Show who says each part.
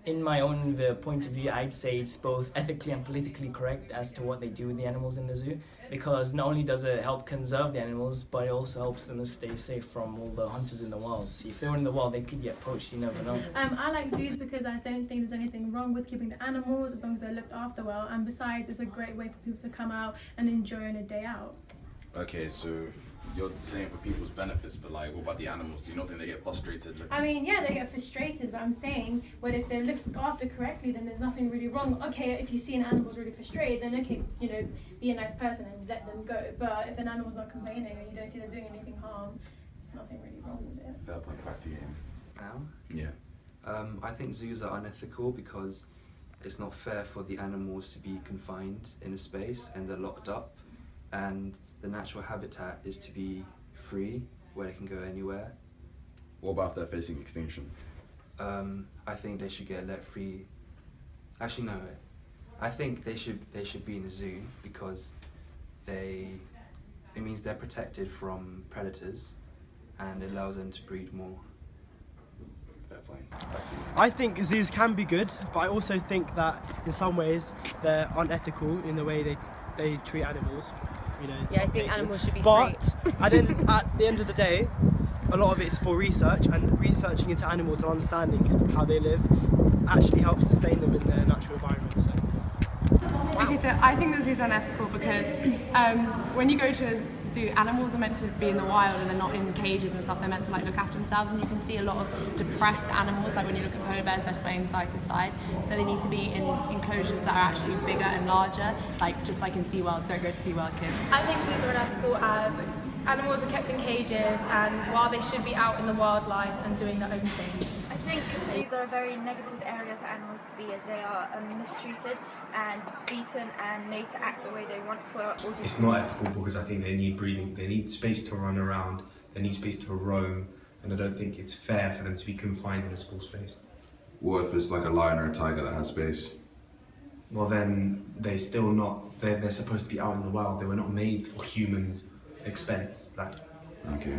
Speaker 1: in my own point of view, I'd say it's both ethically and politically correct as to what they do with the animals in the zoo, because not only does it help conserve the animals, but it also helps them to stay safe from all the hunters in the wild. See, if they were in the wild, they could get poached, you never know.
Speaker 2: I like zoos because I don't think there's anything wrong with keeping the animals as long as they're looked after well, and besides, it's a great way for people to come out and enjoy a day out.
Speaker 3: Okay, so you're saying for people's benefits, but like, what about the animals? Do you not think they get frustrated?
Speaker 2: I mean, yeah, they get frustrated, but I'm saying, well, if they're looked after correctly, then there's nothing really wrong. Okay, if you see an animal's really frustrated, then okay, you know, be a nice person and let them go. But if an animal's not complaining and you don't see them doing anything harm, there's nothing really wrong with it.
Speaker 3: Fair point. Back to you.
Speaker 4: Now?
Speaker 3: Yeah.
Speaker 4: I think zoos are unethical because it's not fair for the animals to be confined in a space and they're locked up, and the natural habitat is to be free, where they can go anywhere.
Speaker 3: What about if they're facing extinction?
Speaker 4: I think they should get let free. Actually, no. I think they should be in a zoo because it means they're protected from predators, and it allows them to breed more.
Speaker 3: Fair point. Back to you.
Speaker 5: I think zoos can be good, but I also think that in some ways they're unethical in the way they treat animals. You know, in
Speaker 6: Yeah, I
Speaker 5: some
Speaker 6: think
Speaker 5: cases.
Speaker 6: animals should be
Speaker 5: But
Speaker 6: free.
Speaker 5: at the end of the day, a lot of it is for research, and researching into animals and understanding how they live actually helps sustain them in their natural environment. So.
Speaker 7: Okay, so I think that zoos are unethical because when you go to a zoo, animals are meant to be in the wild and they're not in cages and stuff. They're meant to like look after themselves, and you can see a lot of depressed animals. Like when you look at polar bears, they're swaying side to side. So they need to be in enclosures that are actually bigger and larger, like just like in SeaWorld. Don't go to SeaWorld, kids.
Speaker 8: I think zoos are unethical as animals are kept in cages, and while they should be out in the wildlife and doing their own thing.
Speaker 9: I think zoos are a very negative area for animals to be, as they are mistreated and beaten and made to act the way they want for audience.
Speaker 10: It's not ethical because I think they need breathing, they need space to run around, they need space to roam, and I don't think it's fair for them to be confined in a small space.
Speaker 3: What if it's like a lion or a tiger that has space?
Speaker 10: Well then, they're supposed to be out in the wild, they were not made for humans' expense.
Speaker 3: Okay.